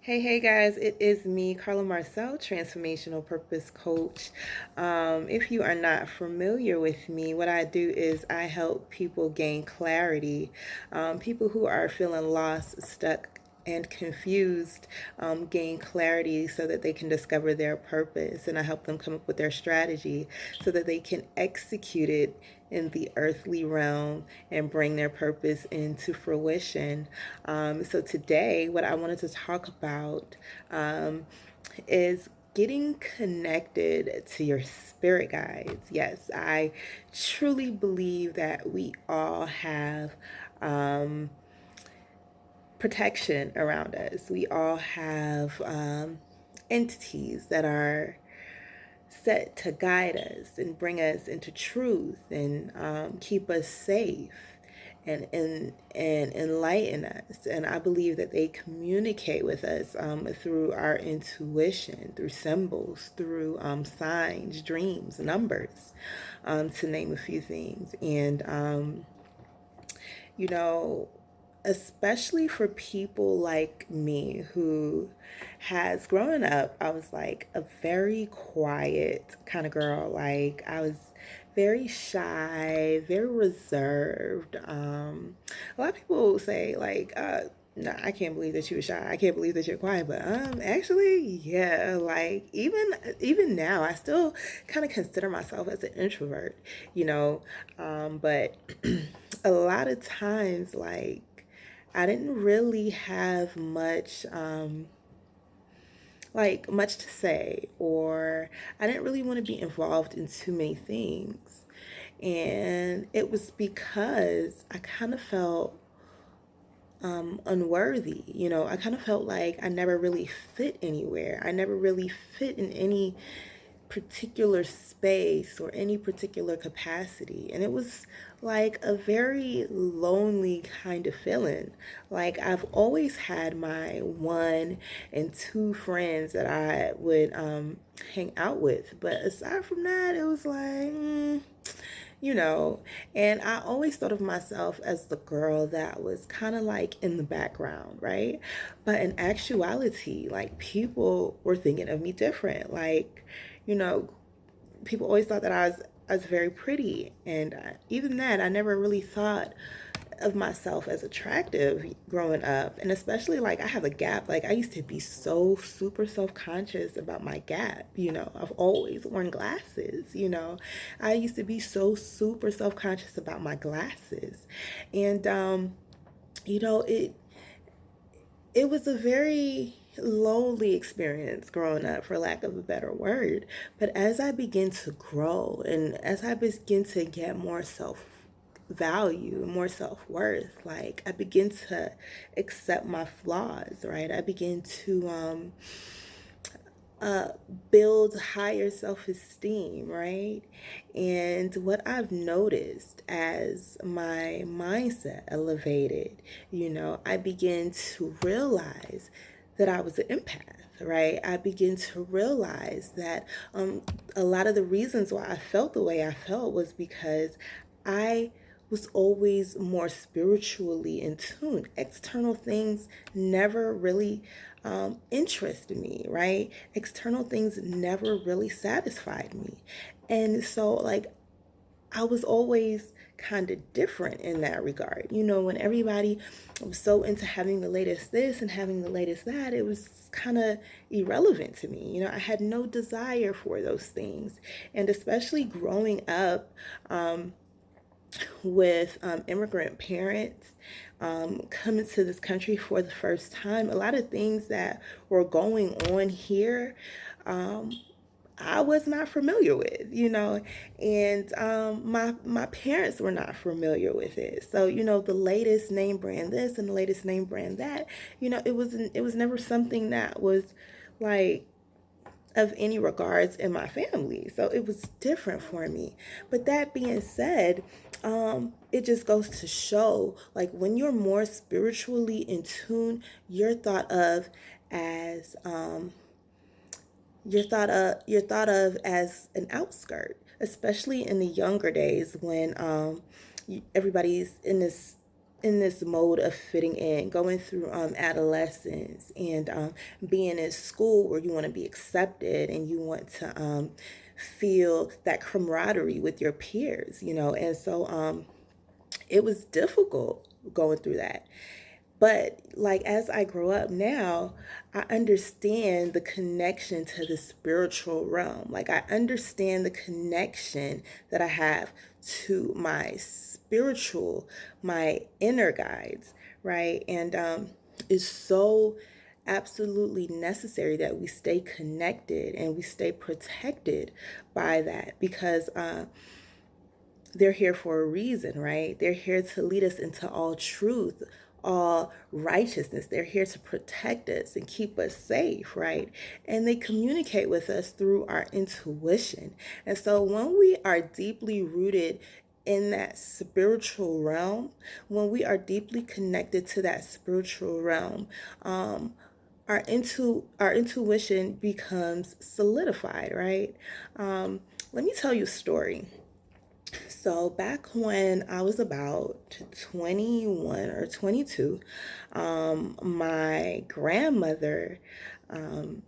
Hey guys, it is me, Carla Marcel, Transformational Purpose Coach. If you are not familiar with me, what I do is I help people gain clarity, people who are feeling lost, stuck, and confused gain clarity so that they can discover their purpose. And I help them come up with their strategy so that they can execute it in the earthly realm and bring their purpose into fruition. So today, what I wanted to talk about is getting connected to your spirit guides. Yes, I truly believe that we all have protection around us. We all have entities that are set to guide us and bring us into truth and keep us safe and enlighten us. And I believe that they communicate with us through our intuition, through symbols, through signs, dreams, numbers, to name a few things. And you know, especially for people like me who has growing up, I was like a very quiet kind of girl. Like I was very shy, very reserved. A lot of people say like, no, I can't believe that you were shy. I can't believe that you're quiet. But actually, yeah, like even now, I still kind of consider myself as an introvert, you know. But a lot of times, like I didn't really have much to say, or I didn't really want to be involved in too many things. And it was because I kind of felt unworthy. I kind of felt like I never really fit anywhere. I never really fit in any particular space or any particular capacity. And it was like a very lonely kind of feeling. Like I've always had my one and two friends that I would hang out with. But aside from that, it was like, you know, and I always thought of myself as the girl that was kind of like in the background, right? But in actuality, like people were thinking of me different. Like, you know, people always thought that I was very pretty, and even that, I never really thought of myself as attractive growing up. And especially like I have a gap. Like I used to be so super self-conscious about my gap. I've always worn glasses. I used to be so super self-conscious about my glasses. And it was a very lonely experience growing up, for lack of a better word. But as I begin to grow and as I begin to get more self value, more self worth, like I begin to accept my flaws, right? I begin to uh, build higher self esteem, right? And what I've noticed as my mindset elevated, I begin to realize that I was an empath, right? I begin to realize that a lot of the reasons why I felt the way I felt was because I was always more spiritually in tune. External things never really interested me, right? External things never really satisfied me. And so, like, I was always kind of different in that regard. When everybody was so into having the latest this and having the latest that, it was kind of irrelevant to me. I had no desire for those things. And especially growing up, with immigrant parents coming to this country for the first time, a lot of things that were going on here, um, I was not familiar with, and my parents were not familiar with it. So the latest name brand this and the latest name brand that, it was never something that was like of any regards in my family. So it was different for me. But that being said, it just goes to show like when you're more spiritually in tune, as you're thought of as an outskirt, especially in the younger days when everybody's in this in this mode of fitting in, going through adolescence, and being in school where you want to be accepted and you want to feel that camaraderie with your peers, and so it was difficult going through that. But like as I grow up now, I understand the connection to the spiritual realm. Like I understand the connection that I have to my spiritual, my inner guides, right? And it's so absolutely necessary that we stay connected and we stay protected by that, because they're here for a reason, right? They're here to lead us into all truth, all righteousness. They're here to protect us and keep us safe, right? And they communicate with us through our intuition. And so when we are deeply rooted in that spiritual realm, when we are deeply connected to that spiritual realm, our intuition becomes solidified, right? Let me tell you a story. So back when I was about 21 or 22, my grandmother, um,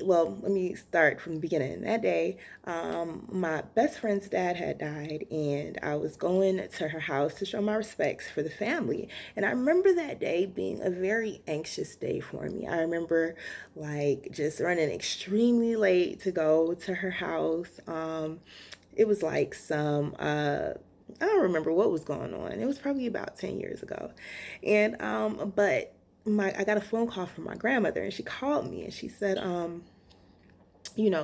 well, let me start from the beginning. That day, my best friend's dad had died, and I was going to her house to show my respects for the family. And I remember that day being a very anxious day for me. I remember like just running extremely late to go to her house. It was like some I don't remember what was going on. It was probably about 10 years ago. And but my I got a phone call from my grandmother, and she called me and she said,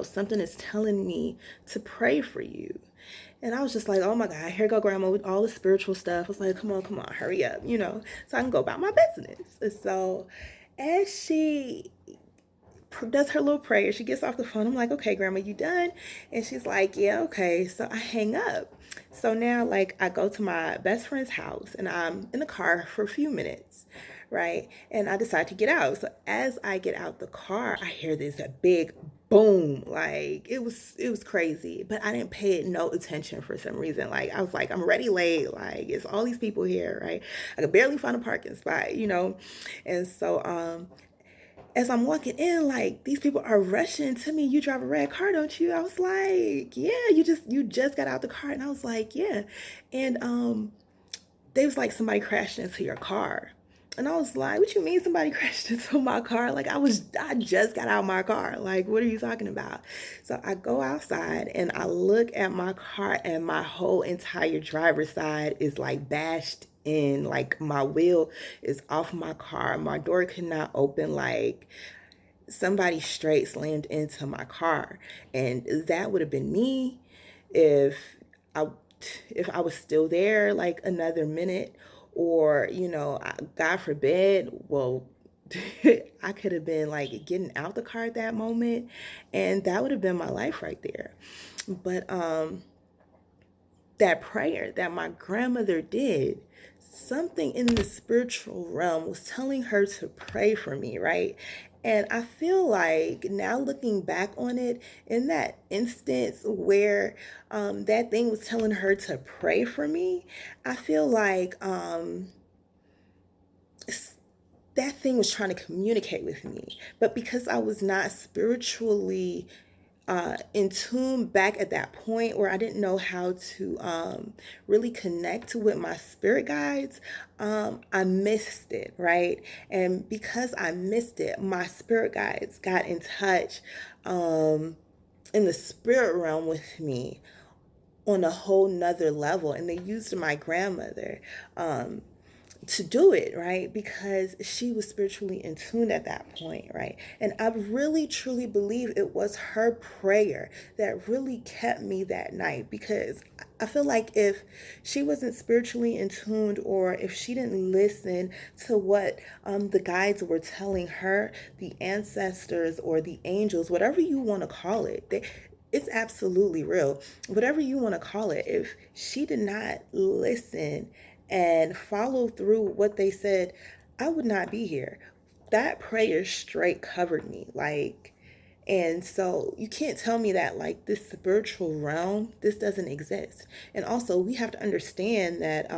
something is telling me to pray for you. And I was just like, oh my God, here go grandma with all the spiritual stuff. I was like, come on, hurry up, so I can go about my business. And so as she does her little prayer, she gets off the phone. I'm like, okay, grandma, you done? And she's like, yeah, okay. So I hang up. So now, like, I go to my best friend's house and I'm in the car for a few minutes, right? And I decide to get out. So as I get out the car, I hear this a big boom. Like it was crazy, but I didn't pay it no attention for some reason. Like I was like, I'm already late. Like it's all these people here, right? I could barely find a parking spot. And so as I'm walking in, like these people are rushing to me. You drive a red car, don't you? I was like, yeah, you just got out the car. And I was like, yeah. And they was like, somebody crashed into your car. And I was like, what you mean somebody crashed into my car? Like I just got out of my car. Like, what are you talking about? So I go outside and I look at my car, and my whole entire driver's side is like bashed in. Like my wheel is off my car. My door could not open. Like somebody straight slammed into my car. And that would have been me if I if I was still there like another minute, or God forbid, well, I could have been like getting out the car at that moment, and that would have been my life right there. But that prayer that my grandmother did, something in the spiritual realm was telling her to pray for me, right? And I feel like now looking back on it, in that instance where that thing was telling her to pray for me, I feel like that thing was trying to communicate with me. But because I was not spiritually in tune back at that point, where I didn't know how to really connect with my spirit guides, I missed it, right? And because I missed it, my spirit guides got in touch in the spirit realm with me on a whole nother level. And they used my grandmother to do it, right? Because she was spiritually in tune at that point, right? And I really truly believe it was her prayer that really kept me that night, because I feel like if she wasn't spiritually in tune, or if she didn't listen to what the guides were telling her, the ancestors or the angels, whatever you want to call it, it's absolutely real. Whatever you want to call it, if she did not listen and follow through what they said, I would not be here. That prayer straight covered me. Like, and so you can't tell me that like this spiritual realm, this doesn't exist. And also we have to understand that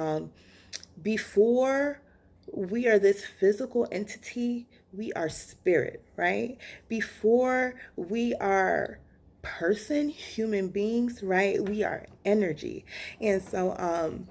before we are this physical entity, we are spirit, right? Before we are person, human beings, right? We are energy. And so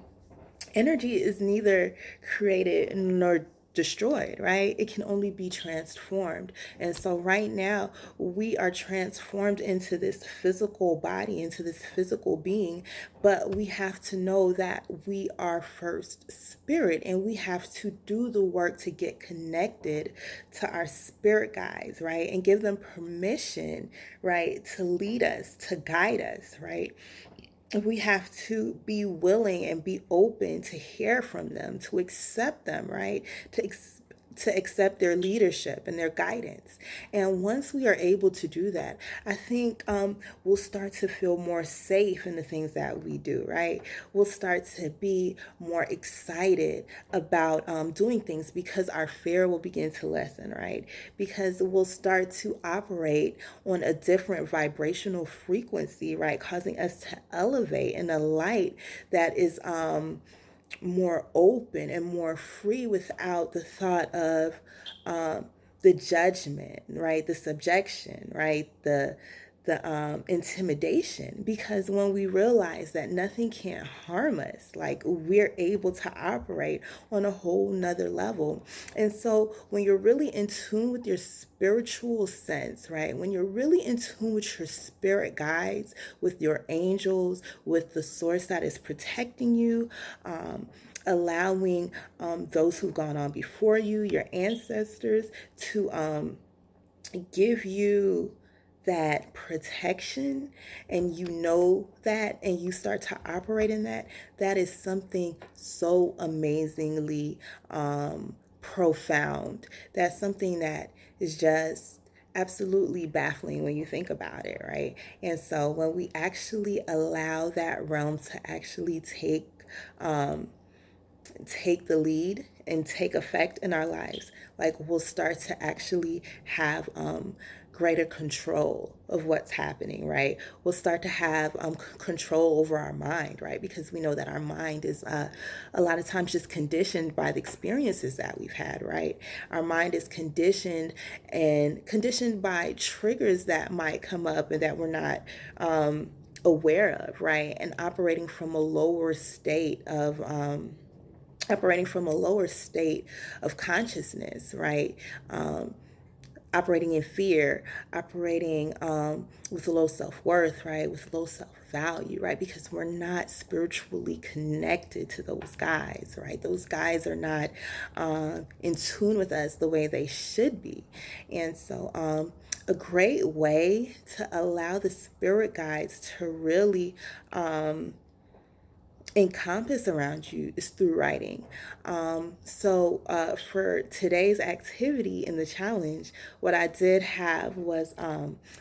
energy is neither created nor destroyed, right? It can only be transformed. And so right now we are transformed into this physical body, into this physical being, but we have to know that we are first spirit, and we have to do the work to get connected to our spirit guides, right? And give them permission, right, to lead us, to guide us, right? We have to be willing and be open to hear from them, to accept them, right? To accept their leadership and their guidance. And once we are able to do that, I think we'll start to feel more safe in the things that we do, right? We'll start to be more excited about doing things, because our fear will begin to lessen, right? Because we'll start to operate on a different vibrational frequency, right? Causing us to elevate in a light that is more open and more free, without the thought of um, the judgment, right? The subjection, right? The intimidation. Because when we realize that nothing can harm us, like, we're able to operate on a whole nother level. And so when you're really in tune with your spiritual sense, right? When you're really in tune with your spirit guides, with your angels, with the source that is protecting you, allowing those who've gone on before you, your ancestors, to give you that protection, and you know that, and you start to operate in that, that is something so amazingly profound. That's something that is just absolutely baffling when you think about it, right? And so when we actually allow that realm to actually um, take the lead and take effect in our lives, like, we'll start to actually have greater control of what's happening, right? We'll start to have control over our mind, right? Because we know that our mind is a lot of times just conditioned by the experiences that we've had, right? Our mind is conditioned by triggers that might come up and that we're not aware of, right? And operating from a lower state of consciousness, right? Operating in fear, operating with low self-worth, right? With low self-value, right? Because we're not spiritually connected to those guys, right? Those guys are not in tune with us the way they should be. And so a great way to allow the spirit guides to really encompass around you is through writing. So for today's activity in the challenge, what I did have was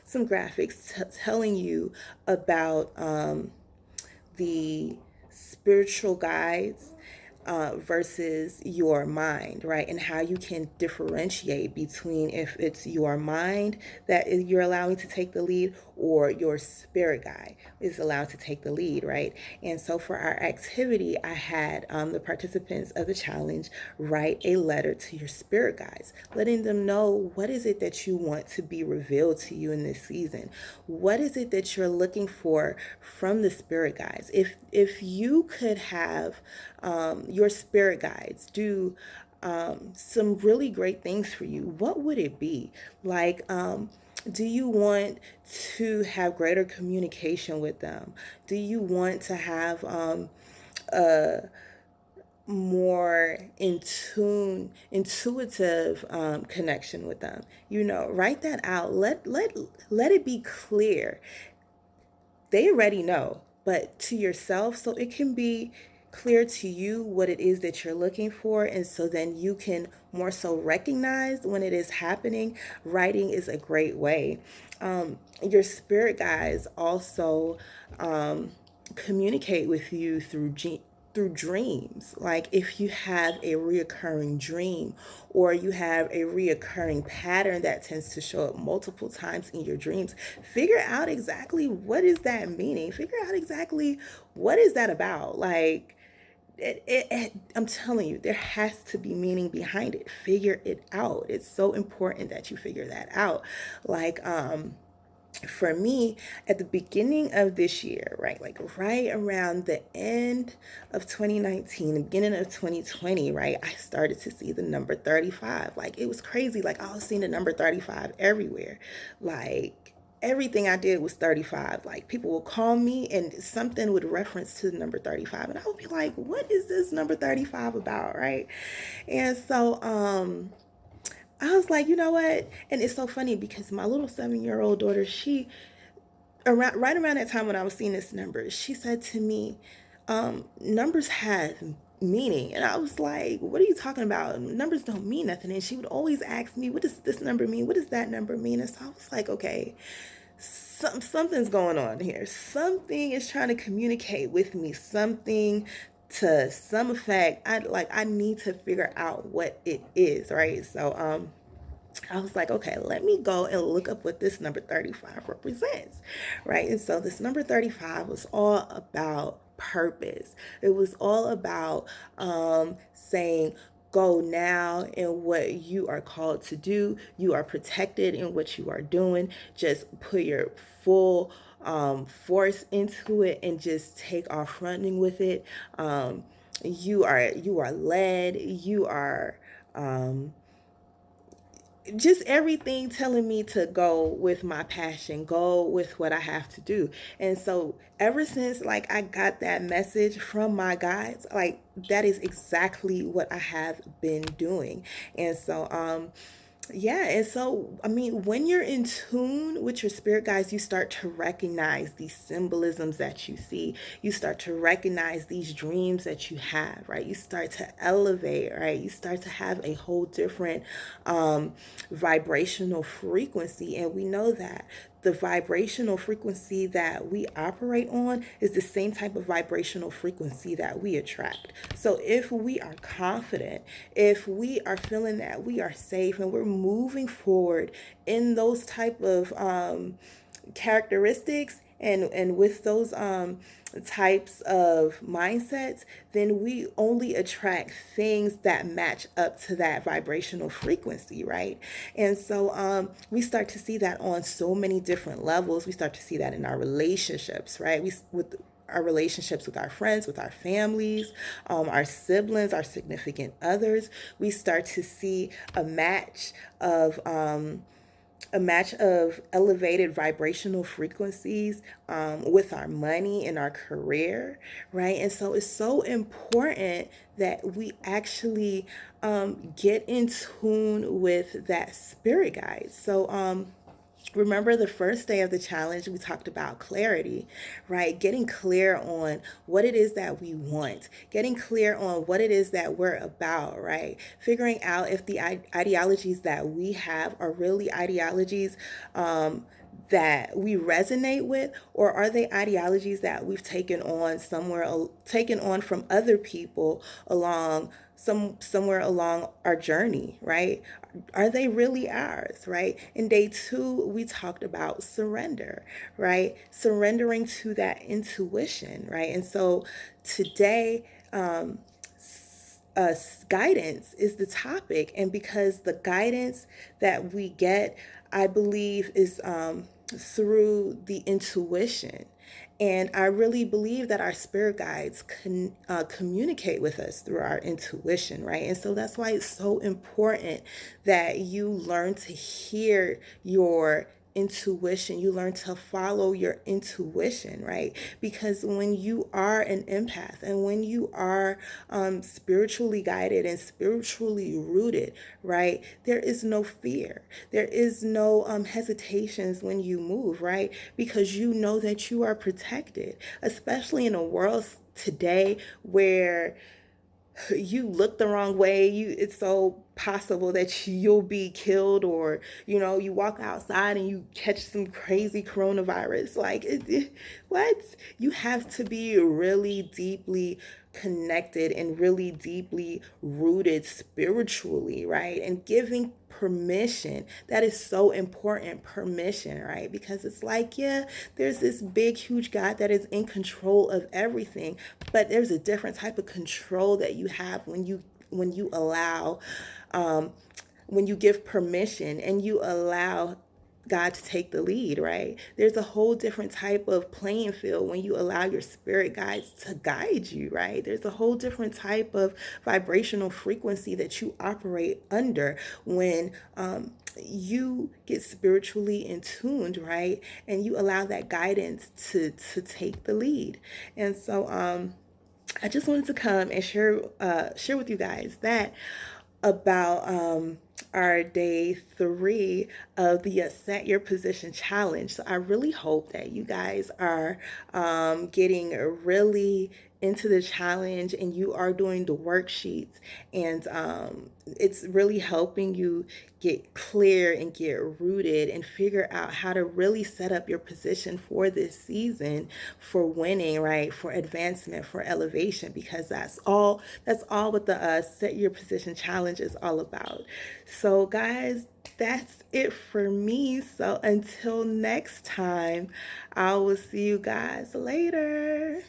some graphics telling you about the spiritual guides versus your mind, right? And how you can differentiate between if it's your mind that you're allowing to take the lead, or your spirit guide is allowed to take the lead, right? And so for our activity, I had the participants of the challenge write a letter to your spirit guides, letting them know, what is it that you want to be revealed to you in this season? What is it that you're looking for from the spirit guides? If you could have your spirit guides do some really great things for you, what would it be? Like, do you want to have greater communication with them? Do you want to have a more intuitive connection with them? Write that out. Let it be clear. They already know, but to yourself, so it can be clear to you what it is that you're looking for, and so then you can more so recognize when it is happening. Writing is a great way. Your spirit guides also communicate with you through dreams. Like, if you have a reoccurring dream, or you have a reoccurring pattern that tends to show up multiple times in your dreams, figure out exactly what is that meaning. Figure out exactly what is that about. Like, I'm telling you, there has to be meaning behind it. Figure it out. It's so important that you figure that out. Like, for me, at the beginning of this year, right, like right around the end of 2019, the beginning of 2020, right, I started to see the number 35. Like, it was crazy. Like, I was seeing the number 35 everywhere. Like, everything I did was 35. Like, people would call me and something would reference to the number 35. And I would be like, what is this number 35 about, right? And so, I was like, you know what? And it's so funny because my little 7-year-old daughter, she right around that time when I was seeing this number, she said to me, numbers have meaning. And I was like, what are you talking about? Numbers don't mean nothing. And she would always ask me, what does this number mean? What does that number mean? And so I was like, okay, something's going on here. Something is trying to communicate with me, something to some effect. I need to figure out what it is, right? So I was like, okay, let me go and look up what this number 35 represents, right? And so this number 35 was all about purpose. It was all about saying, go now in what you are called to do. You are protected in what you are doing. Just put your full force into it and just take off running with it. You are led. You are just everything telling me to go with my passion, go with what I have to do. And so ever since like I got that message from my guides, like that is exactly what I have been doing. And so yeah, and so I mean, when you're in tune with your spirit guides, you start to recognize these symbolisms that you see. You start to recognize these dreams that you have, right? You start to elevate, right? You start to have a whole different vibrational frequency, and we know that the vibrational frequency that we operate on is the same type of vibrational frequency that we attract. So if we are confident, if we are feeling that we are safe and we're moving forward in those type of characteristics and with those types of mindsets, then we only attract things that match up to that vibrational frequency, right? And so we start to see that on so many different levels. We start to see that in our relationships, right? We with our relationships with our friends, with our families, our siblings, our significant others. We start to see of a match of elevated vibrational frequencies with our money and our career, right? And so it's so important that we actually get in tune with that spirit guide. So remember the first day of the challenge, we talked about clarity, right? Getting clear on what it is that we want, getting clear on what it is that we're about, right? Figuring out if the ideologies that we have are really ideologies that we resonate with, or are they ideologies that we've taken on from other people along somewhere along our journey, right? Are they really ours, right? In day 2, we talked about surrender, right? Surrendering to that intuition, right? And so today, uh, guidance is the topic. And because the guidance that we get, I believe, is through the intuition. And I really believe that our spirit guides can communicate with us through our intuition, right? And so that's why it's so important that you learn to hear your intuition. You learn to follow your intuition, right? Because when you are an empath and when you are spiritually guided and spiritually rooted, right, there is no fear. There is no hesitations when you move, right? Because you know that you are protected, especially in a world today where you look the wrong way, it's so possible that you'll be killed, or you walk outside and you catch some crazy coronavirus. Like what? You have to be really deeply connected and really deeply rooted spiritually, right? And giving permission. That is so important, permission, right? Because it's like, yeah, there's this big, huge God that is in control of everything, but there's a different type of control that you have when you allow, um, when you give permission and you allow God to take the lead, right? There's a whole different type of playing field when you allow your spirit guides to guide you, right? There's a whole different type of vibrational frequency that you operate under when you get spiritually in tuned, right? And you allow that guidance to take the lead. And so I just wanted to come and share with you guys that about our day 3 of the Set Your Position Challenge. So I really hope that you guys are getting really into the challenge and you are doing the worksheets, and it's really helping you get clear and get rooted and figure out how to really set up your position for this season, for winning, right, for advancement, for elevation, because that's all what the Set Your Position Challenge is all about. So guys, that's it for me. So until next time, I will see you guys later.